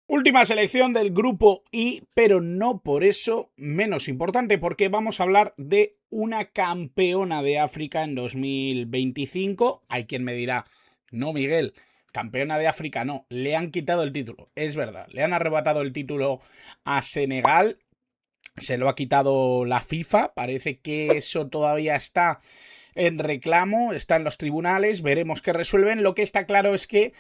Última selección del grupo I, pero no por eso menos importante, porque vamos a hablar de una campeona de África en 2025. Hay quien me dirá, no, Miguel, campeona de África no, le han quitado el título. Es verdad, le han arrebatado el título a Senegal, se lo ha quitado la FIFA, parece que eso todavía está en reclamo, está en los tribunales, veremos qué resuelven. Lo que está claro es que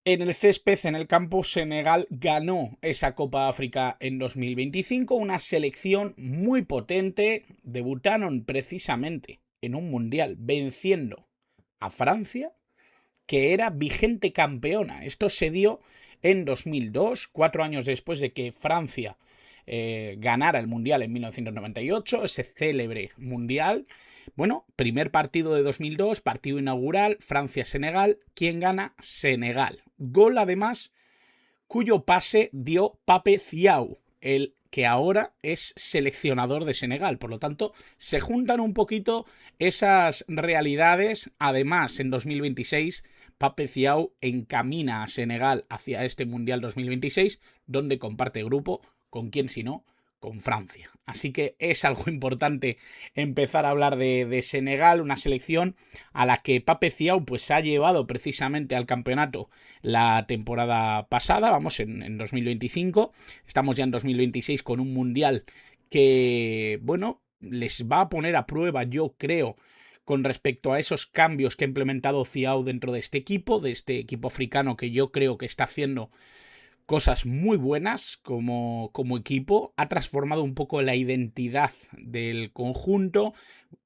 en el césped, en el campo, Senegal ganó esa Copa África en 2025, una selección muy potente. Debutaron precisamente en un mundial venciendo a Francia, que era vigente campeona. Esto se dio en 2002, 4 años después de que Francia ganara el Mundial en 1998, ese célebre Mundial. Bueno, primer partido de 2002, partido inaugural, Francia-Senegal. ¿Quién gana? Senegal. Gol, además, cuyo pase dio Pape Thiaw, el que ahora es seleccionador de Senegal. Por lo tanto, se juntan un poquito esas realidades. Además, en 2026, Pape Thiaw encamina a Senegal hacia este Mundial 2026, donde comparte grupo con quién si no, con Francia. Así que es algo importante empezar a hablar de Senegal, una selección a la que Pape Thiaw pues ha llevado precisamente al campeonato la temporada pasada, vamos en 2025, estamos ya en 2026 con un mundial que, bueno, les va a poner a prueba, yo creo, con respecto a esos cambios que ha implementado Thiaw dentro de este equipo africano, que yo creo que está haciendo cosas muy buenas como equipo. Ha transformado un poco la identidad del conjunto,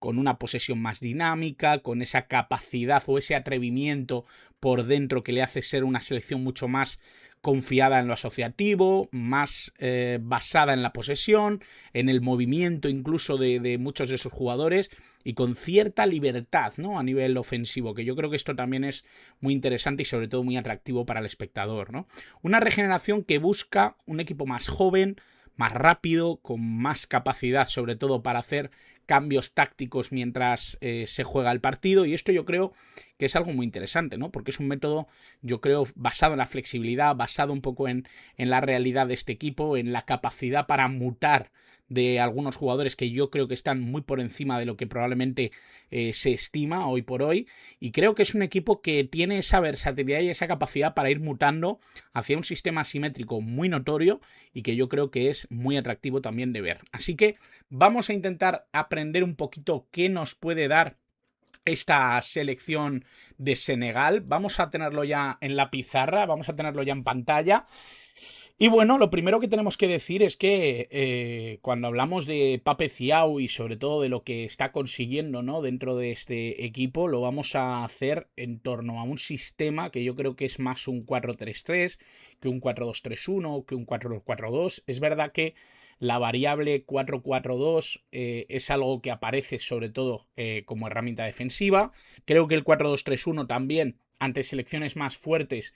con una posesión más dinámica, con esa capacidad o ese atrevimiento por dentro que le hace ser una selección mucho más confiada en lo asociativo, más basada en la posesión, en el movimiento incluso de muchos de sus jugadores, y con cierta libertad, ¿no?, a nivel ofensivo, que yo creo que esto también es muy interesante y sobre todo muy atractivo para el espectador, ¿no? Una regeneración que busca un equipo más joven, más rápido, con más capacidad sobre todo para hacer cambios tácticos mientras se juega el partido, y esto yo creo que es algo muy interesante, ¿no? Porque es un método, yo creo, basado en la flexibilidad, basado un poco en la realidad de este equipo, en la capacidad para mutar de algunos jugadores que yo creo que están muy por encima de lo que probablemente se estima hoy por hoy, y creo que es un equipo que tiene esa versatilidad y esa capacidad para ir mutando hacia un sistema asimétrico muy notorio y que yo creo que es muy atractivo también de ver. Así que vamos a intentar aprender un poquito qué nos puede dar esta selección de Senegal. Vamos a tenerlo ya en la pizarra, vamos a tenerlo ya en pantalla. Y bueno, lo primero que tenemos que decir es que cuando hablamos de Pape Thiaw y sobre todo de lo que está consiguiendo, ¿no?, dentro de este equipo, lo vamos a hacer en torno a un sistema que yo creo que es más un 4-3-3 que un 4-2-3-1, que un 4-2-4-2. Es verdad que la variable 4-4-2 es algo que aparece sobre todo como herramienta defensiva. Creo que el 4-2-3-1 también, ante selecciones más fuertes,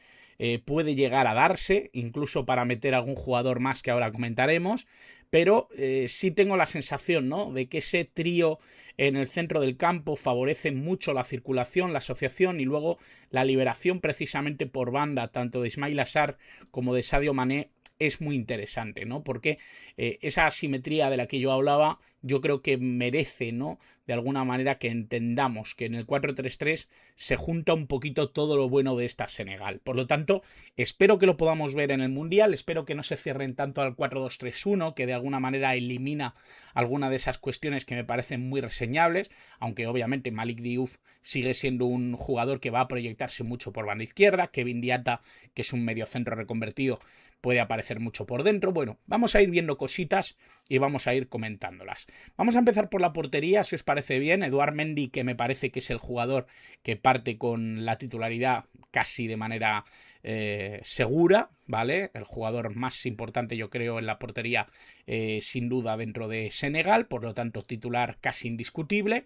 puede llegar a darse, incluso para meter a algún jugador más que ahora comentaremos, pero sí tengo la sensación, ¿no?, de que ese trío en el centro del campo favorece mucho la circulación, la asociación y luego la liberación precisamente por banda, tanto de Ismaïla Sarr como de Sadio Mané, es muy interesante, ¿no? Porque esa asimetría de la que yo hablaba, yo creo que merece, ¿no?, de alguna manera que entendamos que en el 4-3-3 se junta un poquito todo lo bueno de esta Senegal. Por lo tanto, espero que lo podamos ver en el Mundial, espero que no se cierren tanto al 4-2-3-1, que de alguna manera elimina alguna de esas cuestiones que me parecen muy reseñables, aunque obviamente Malik Diouf sigue siendo un jugador que va a proyectarse mucho por banda izquierda, Kevin Diatta, que es un mediocentro reconvertido, puede aparecer mucho por dentro. Bueno, vamos a ir viendo cositas y vamos a ir comentándolas. Vamos a empezar por la portería, si os parece bien. Edouard Mendy, que me parece que es el jugador que parte con la titularidad casi de manera segura, ¿vale? El jugador más importante, yo creo, en la portería, sin duda, dentro de Senegal, por lo tanto, titular casi indiscutible.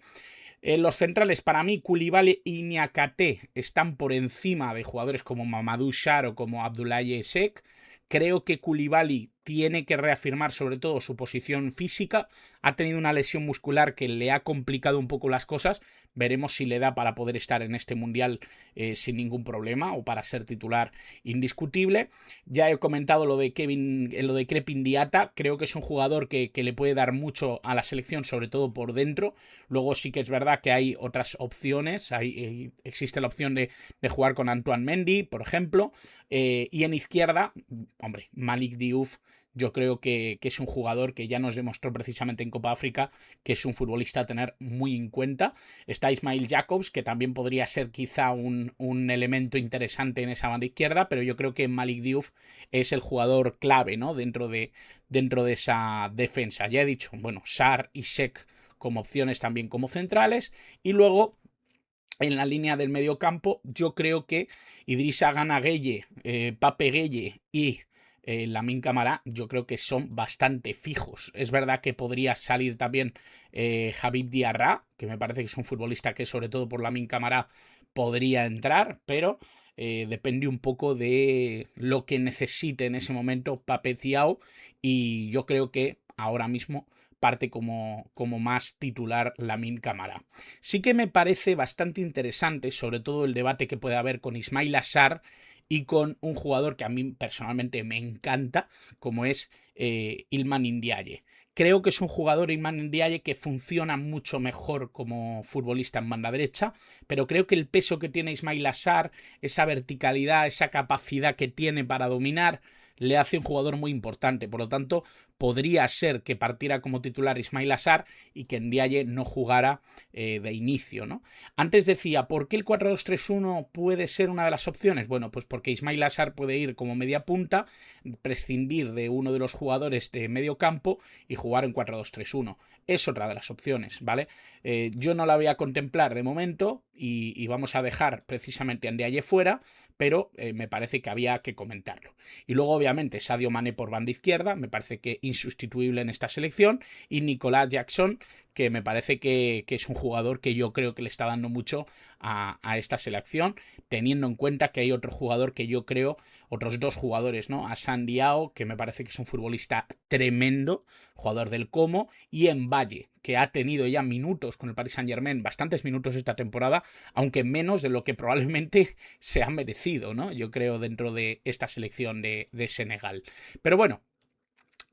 Los centrales, para mí, Koulibaly y Niakhaté están por encima de jugadores como Mamadou Sarr o como Abdoulaye Seck. Creo que Koulibaly tiene que reafirmar sobre todo su posición física, ha tenido una lesión muscular que le ha complicado un poco las cosas, veremos si le da para poder estar en este Mundial sin ningún problema o para ser titular indiscutible. Ya he comentado lo de Crepin Diatta, creo que es un jugador que le puede dar mucho a la selección, sobre todo por dentro. Luego sí que es verdad que hay otras opciones, existe la opción de jugar con Antoine Mendy, por ejemplo, y en izquierda, hombre, Malik Diouf. Yo creo que es un jugador que ya nos demostró precisamente en Copa África que es un futbolista a tener muy en cuenta. Está Ismail Jacobs, que también podría ser quizá un elemento interesante en esa banda izquierda, pero yo creo que Malik Diouf es el jugador clave, ¿no? dentro de esa defensa. Ya he dicho, bueno, Sarr y Sek como opciones también como centrales, y luego en la línea del medio campo yo creo que Idrissa Gana Gueye, Pape Gueye y Lamine Camara, yo creo que son bastante fijos. Es verdad que podría salir también Habib Diarra, que me parece que es un futbolista que sobre todo por Lamine Camara podría entrar, pero depende un poco de lo que necesite en ese momento Pape Thiaw, y yo creo que ahora mismo parte como más titular Lamine Camara. Sí que me parece bastante interesante, sobre todo el debate que puede haber con Ismaila Sarr y con un jugador que a mí personalmente me encanta, como es Iliman Ndiaye. Creo que es un jugador, Iliman Ndiaye, que funciona mucho mejor como futbolista en banda derecha, pero creo que el peso que tiene Ismaila Sarr, esa verticalidad, esa capacidad que tiene para dominar, le hace un jugador muy importante. Por lo tanto, podría ser que partiera como titular Ismaila Sarr y que Ndiaye no jugara de inicio, ¿no? Antes decía, ¿por qué el 4-2-3-1 puede ser una de las opciones? Bueno, pues porque Ismaila Sarr puede ir como media punta, prescindir de uno de los jugadores de medio campo y jugar en 4-2-3-1. Es otra de las opciones, ¿vale? Yo no la voy a contemplar de momento y vamos a dejar precisamente a Ndiaye fuera, pero me parece que había que comentarlo. Y luego, obviamente, Sadio Mané por banda izquierda, me parece que insustituible en esta selección, y Nicolas Jackson, que me parece que es un jugador que yo creo que le está dando mucho a esta selección, teniendo en cuenta que hay otro jugador que yo creo, otros dos jugadores, ¿no? Assane Diao, que me parece que es un futbolista tremendo, jugador del Como, y Mbaye, que ha tenido ya minutos con el Paris Saint-Germain, bastantes minutos esta temporada, aunque menos de lo que probablemente se ha merecido, ¿no? Yo creo, dentro de esta selección de Senegal. Pero bueno,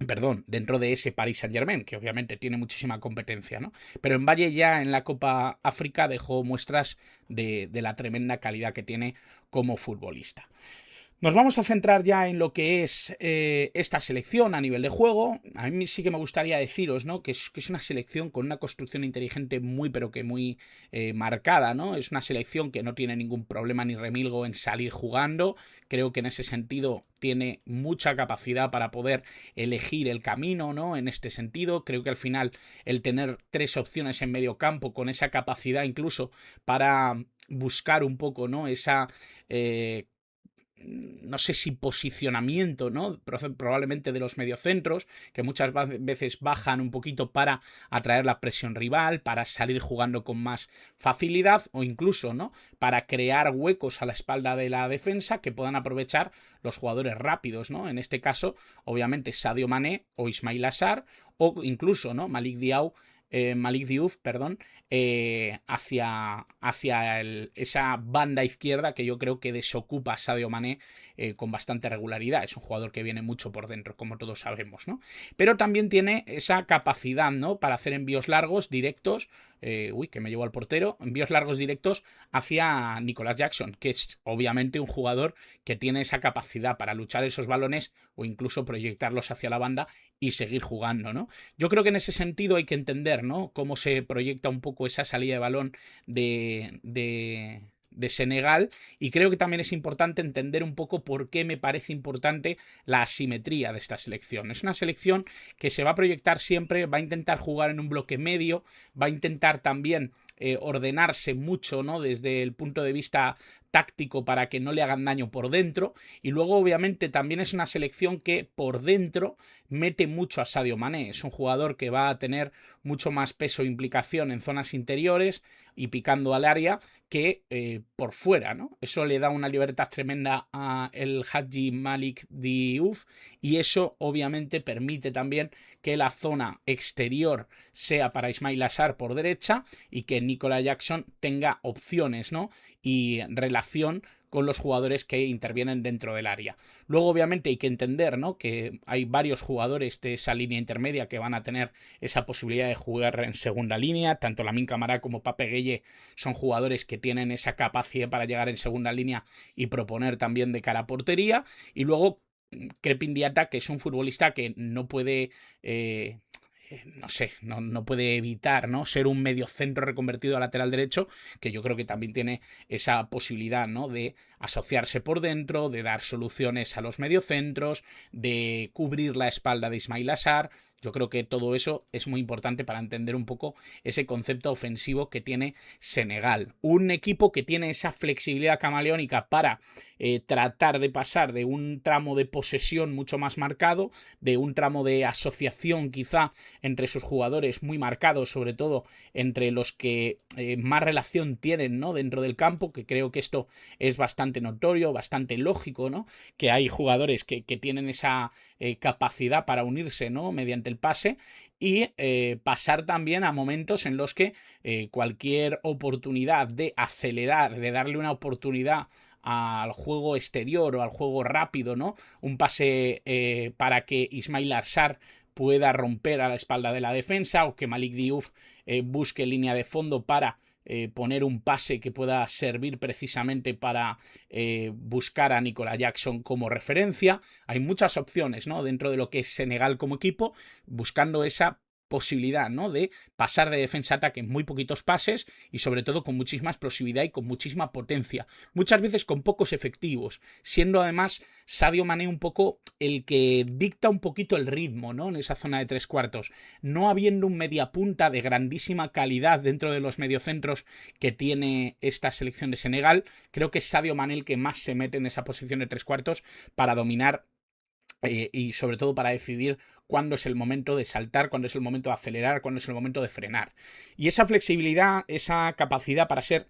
perdón, dentro de ese Paris Saint-Germain, que obviamente tiene muchísima competencia, ¿no? Pero Mbaye ya en la Copa África dejó muestras de la tremenda calidad que tiene como futbolista. Nos vamos a centrar ya en lo que es esta selección a nivel de juego. A mí sí que me gustaría deciros, ¿no? que es una selección con una construcción inteligente muy, pero que muy marcada, ¿no? Es una selección que no tiene ningún problema ni remilgo en salir jugando. Creo que en ese sentido tiene mucha capacidad para poder elegir el camino, ¿no? En este sentido, creo que al final el tener tres opciones en medio campo, con esa capacidad incluso para buscar un poco, ¿no? Esa no sé si posicionamiento, ¿no? Probablemente de los mediocentros, que muchas veces bajan un poquito para atraer la presión rival, para salir jugando con más facilidad, o incluso, ¿no? Para crear huecos a la espalda de la defensa que puedan aprovechar los jugadores rápidos, ¿no? En este caso, obviamente, Sadio Mané o Ismaila Sarr, o incluso, ¿no? Malik Diouf, hacia esa banda izquierda que yo creo que desocupa a Sadio Mané con bastante regularidad. Es un jugador que viene mucho por dentro, como todos sabemos, ¿no? Pero también tiene esa capacidad, ¿no? Para hacer envíos largos, directos, que me llevo al portero, envíos largos directos hacia Nicolas Jackson, que es obviamente un jugador que tiene esa capacidad para luchar esos balones o incluso proyectarlos hacia la banda y seguir jugando, ¿no? Yo creo que en ese sentido hay que entender, ¿no? Cómo se proyecta un poco esa salida de balón de Senegal, y creo que también es importante entender un poco por qué me parece importante la asimetría de esta selección. Es una selección que se va a proyectar siempre, va a intentar jugar en un bloque medio, va a intentar también ordenarse mucho, ¿no? Desde el punto de vista táctico para que no le hagan daño por dentro, y luego obviamente también es una selección que por dentro mete mucho a Sadio Mané. Es un jugador que va a tener mucho más peso e implicación en zonas interiores, y picando al área que por fuera, ¿no? Eso le da una libertad tremenda a el Hadji Malik Diouf y eso obviamente permite también que la zona exterior sea para Ismail Assar por derecha y que Nicola Jackson tenga opciones, ¿no? Y relación con los jugadores que intervienen dentro del área. Luego, obviamente, hay que entender, ¿no?, que hay varios jugadores de esa línea intermedia que van a tener esa posibilidad de jugar en segunda línea. Tanto Lamine Camara como Pape Gueye son jugadores que tienen esa capacidad para llegar en segunda línea y proponer también de cara a portería. Y luego Crepin Diatta, que es un futbolista que no puede... no sé, no puede evitar, ¿no?, ser un mediocentro reconvertido a lateral derecho, que yo creo que también tiene esa posibilidad, ¿no?, de asociarse por dentro, de dar soluciones a los mediocentros, de cubrir la espalda de Ismail Assar. Yo creo que todo eso es muy importante para entender un poco ese concepto ofensivo que tiene Senegal. Un equipo que tiene esa flexibilidad camaleónica para tratar de pasar de un tramo de posesión mucho más marcado, de un tramo de asociación quizá entre sus jugadores muy marcados, sobre todo entre los que más relación tienen, ¿no?, dentro del campo, que creo que esto es bastante notorio, bastante lógico, ¿no?, que hay jugadores que tienen esa capacidad para unirse, ¿no?, mediante el pase y pasar también a momentos en los que cualquier oportunidad de acelerar, de darle una oportunidad al juego exterior o al juego rápido, ¿no?, un pase para que Ismail Assar pueda romper a la espalda de la defensa o que Malik Diouf busque línea de fondo para poner un pase que pueda servir precisamente para buscar a Nicola Jackson como referencia. Hay muchas opciones, ¿no?, dentro de lo que es Senegal como equipo, buscando esa posibilidad, ¿no?, de pasar de defensa a ataque en muy poquitos pases y sobre todo con muchísima explosividad y con muchísima potencia, muchas veces con pocos efectivos, siendo además Sadio Mané un poco el que dicta un poquito el ritmo, ¿no?, en esa zona de tres cuartos, no habiendo un mediapunta de grandísima calidad dentro de los mediocentros que tiene esta selección de Senegal. Creo que es Sadio Mané el que más se mete en esa posición de tres cuartos para dominar y sobre todo para decidir cuándo es el momento de saltar, cuándo es el momento de acelerar, cuándo es el momento de frenar. Y esa flexibilidad, esa capacidad para ser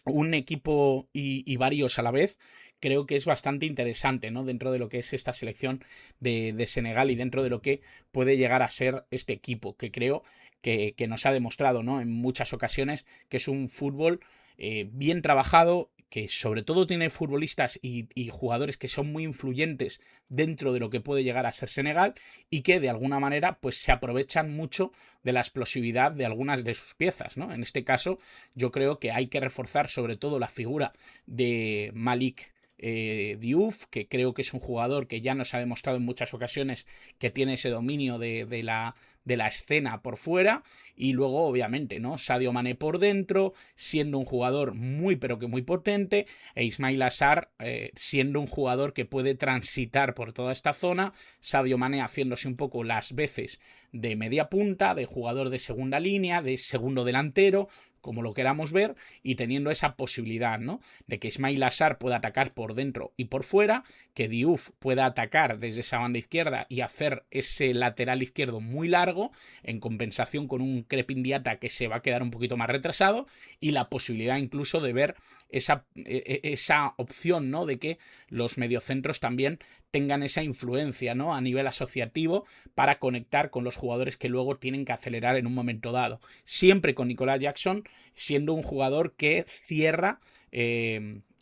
un equipo y varios a la vez, creo que es bastante interesante, ¿no?, dentro de lo que es esta selección de Senegal y dentro de lo que puede llegar a ser este equipo, que creo que nos ha demostrado, ¿no?, en muchas ocasiones que es un fútbol bien trabajado, que sobre todo tiene futbolistas y jugadores que son muy influyentes dentro de lo que puede llegar a ser Senegal y que de alguna manera pues se aprovechan mucho de la explosividad de algunas de sus piezas, ¿no? En este caso yo creo que hay que reforzar sobre todo la figura de Malik Diouf, que creo que es un jugador que ya nos ha demostrado en muchas ocasiones que tiene ese dominio de la escena por fuera, y luego obviamente, ¿no?, Sadio Mané por dentro, siendo un jugador muy pero que muy potente, e Ismail Assar siendo un jugador que puede transitar por toda esta zona, Sadio Mané haciéndose un poco las veces de media punta, de jugador de segunda línea, de segundo delantero, como lo queramos ver, y teniendo esa posibilidad, ¿no?, de que Ismail Assar pueda atacar por dentro y por fuera, que Diouf pueda atacar desde esa banda izquierda y hacer ese lateral izquierdo muy largo, en compensación con un Crepin Diatta que se va a quedar un poquito más retrasado, y la posibilidad incluso de ver esa opción, ¿no?, de que los mediocentros también tengan esa influencia, ¿no?, a nivel asociativo para conectar con los jugadores que luego tienen que acelerar en un momento dado. Siempre con Nicola Jackson siendo un jugador que cierra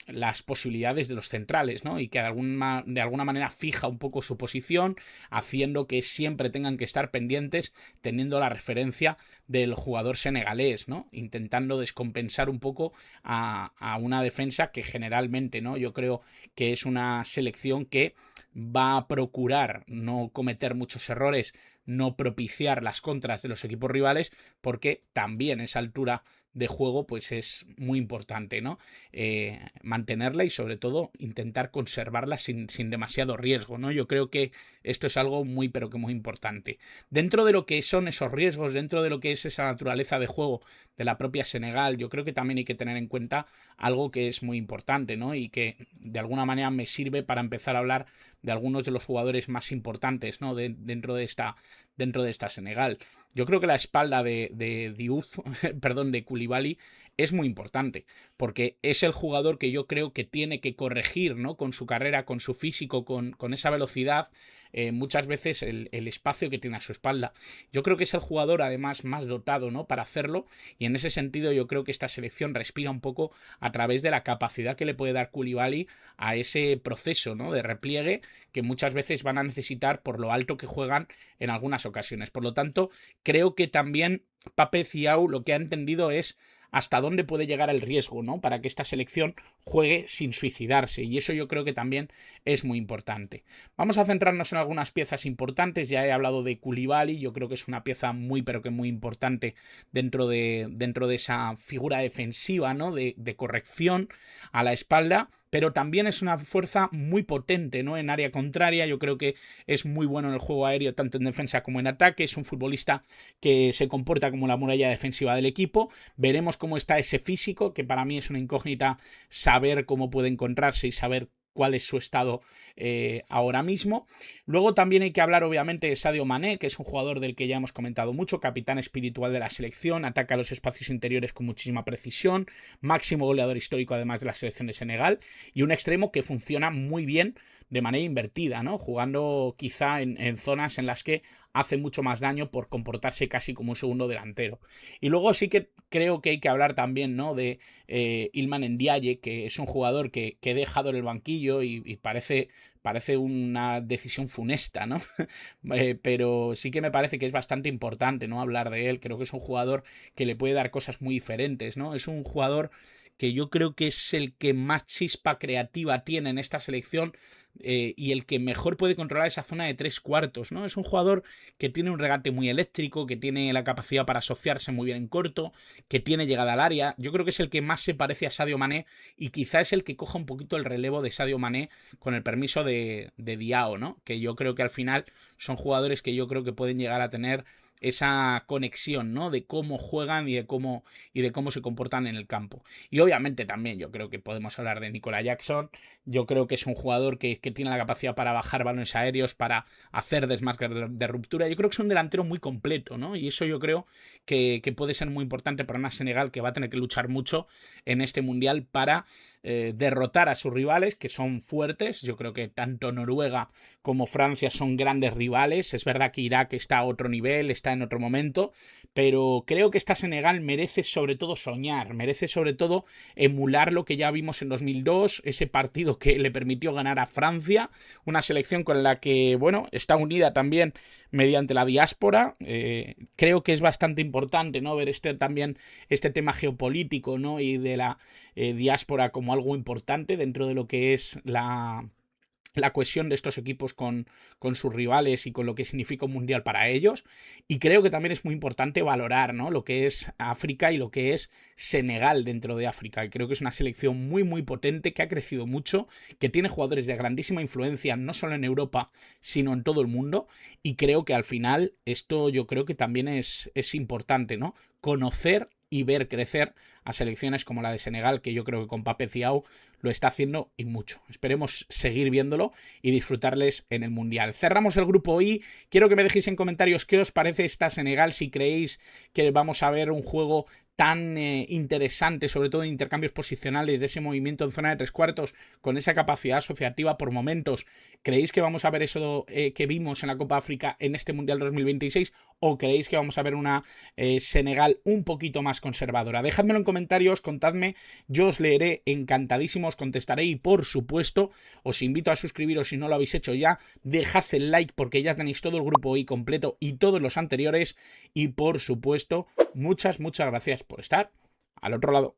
las posibilidades de los centrales, ¿no?, y que de alguna manera fija un poco su posición, haciendo que siempre tengan que estar pendientes, teniendo la referencia del jugador senegalés, ¿no?, intentando descompensar un poco a una defensa que generalmente, ¿no?, yo creo que es una selección que va a procurar no cometer muchos errores, no propiciar las contras de los equipos rivales, porque también esa altura de juego pues es muy importante, ¿no? Mantenerla y sobre todo intentar conservarla sin demasiado riesgo, ¿no? Yo creo que esto es algo muy pero que muy importante. Dentro de lo que son esos riesgos, dentro de lo que es esa naturaleza de juego de la propia Senegal, yo creo que también hay que tener en cuenta algo que es muy importante, ¿no?, y que de alguna manera me sirve para empezar a hablar de algunos de los jugadores más importantes, ¿no?, dentro de esta Senegal. Yo creo que la espalda de Diouf, perdón, de Koulibaly es muy importante, porque es el jugador que yo creo que tiene que corregir, ¿no? Con su carrera, con su físico, con esa velocidad, muchas veces el espacio que tiene a su espalda. Yo creo que es el jugador además más dotado, ¿no? Para hacerlo, y en ese sentido yo creo que esta selección respira un poco a través de la capacidad que le puede dar Koulibaly a ese proceso, ¿no? De repliegue que muchas veces van a necesitar por lo alto que juegan en algunas ocasiones. Por lo tanto, creo que también Pape Thiaw lo que ha entendido es hasta dónde puede llegar el riesgo, ¿no? Para que esta selección juegue sin suicidarse, y eso yo creo que también es muy importante. Vamos a centrarnos en algunas piezas importantes. Ya he hablado de Koulibaly, yo creo que es una pieza muy pero que muy importante dentro de esa figura defensiva, ¿no? De corrección a la espalda, pero también es una fuerza muy potente, ¿no? En área contraria, yo creo que es muy bueno en el juego aéreo, tanto en defensa como en ataque. Es un futbolista que se comporta como la muralla defensiva del equipo. Veremos cómo está ese físico, que para mí es una incógnita saber cómo puede encontrarse y saber cuál es su estado ahora mismo. Luego también hay que hablar obviamente de Sadio Mané, que es un jugador del que ya hemos comentado mucho, capitán espiritual de la selección, ataca los espacios interiores con muchísima precisión, máximo goleador histórico además de la selección de Senegal, y un extremo que funciona muy bien de manera invertida, ¿no? Jugando quizá en zonas en las que hace mucho más daño por comportarse casi como un segundo delantero. Y luego sí que creo que hay que hablar también, ¿no? De Iliman Ndiaye, que es un jugador que he dejado en el banquillo y parece una decisión funesta, ¿no? Pero sí que me parece que es bastante importante, ¿no? Hablar de él. Creo que es un jugador que le puede dar cosas muy diferentes, ¿no? Es un jugador que yo creo que es el que más chispa creativa tiene en esta selección, y el que mejor puede controlar esa zona de 3/4, ¿no? Es un jugador que tiene un regate muy eléctrico, que tiene la capacidad para asociarse muy bien en corto, que tiene llegada al área. Yo creo que es el que más se parece a Sadio Mané, y quizá es el que coja un poquito el relevo de Sadio Mané, con el permiso de Diao, ¿no? Que yo creo que al final son jugadores que yo creo que pueden llegar a tener esa conexión, ¿no? De cómo juegan y de cómo se comportan en el campo. Y obviamente también yo creo que podemos hablar de Nicolas Jackson. Yo creo que es un jugador que tiene la capacidad para bajar balones aéreos, para hacer desmarques de ruptura. Yo creo que es un delantero muy completo, ¿no? Y eso yo creo que puede ser muy importante para una Senegal que va a tener que luchar mucho en este mundial para derrotar a sus rivales, que son fuertes. Yo creo que tanto Noruega como Francia son grandes rivales. Es verdad que Irak está a otro nivel, está en otro momento, pero creo que esta Senegal merece sobre todo soñar, merece sobre todo emular lo que ya vimos en 2002, ese partido que le permitió ganar a Francia, una selección con la que, bueno, está unida también mediante la diáspora. Creo que es bastante importante, ¿no? Ver también este tema geopolítico, ¿no? Y de la diáspora como algo importante dentro de lo que es la cohesión de estos equipos con sus rivales y con lo que significa un mundial para ellos. Y creo que también es muy importante valorar, ¿no? Lo que es África y lo que es Senegal dentro de África. Y creo que es una selección muy muy potente, que ha crecido mucho, que tiene jugadores de grandísima influencia no solo en Europa sino en todo el mundo. Y creo que al final esto yo creo que también es importante, ¿no? Conocer y ver crecer a selecciones como la de Senegal, que yo creo que con Pape Thiaw lo está haciendo y mucho. Esperemos seguir viéndolo y disfrutarles en el Mundial. Cerramos el grupo I. Quiero que me dejéis en comentarios qué os parece esta Senegal, si creéis que vamos a ver un juego tan interesante, sobre todo en intercambios posicionales, de ese movimiento en zona de 3/4, con esa capacidad asociativa por momentos. ¿Creéis que vamos a ver eso que vimos en la Copa África en este Mundial 2026? ¿O creéis que vamos a ver una Senegal un poquito más conservadora? Dejádmelo en comentarios, contadme, yo os leeré encantadísimo, os contestaré, y por supuesto os invito a suscribiros si no lo habéis hecho ya. Dejad el like porque ya tenéis todo el grupo I completo y todos los anteriores, y por supuesto muchas gracias por estar al otro lado.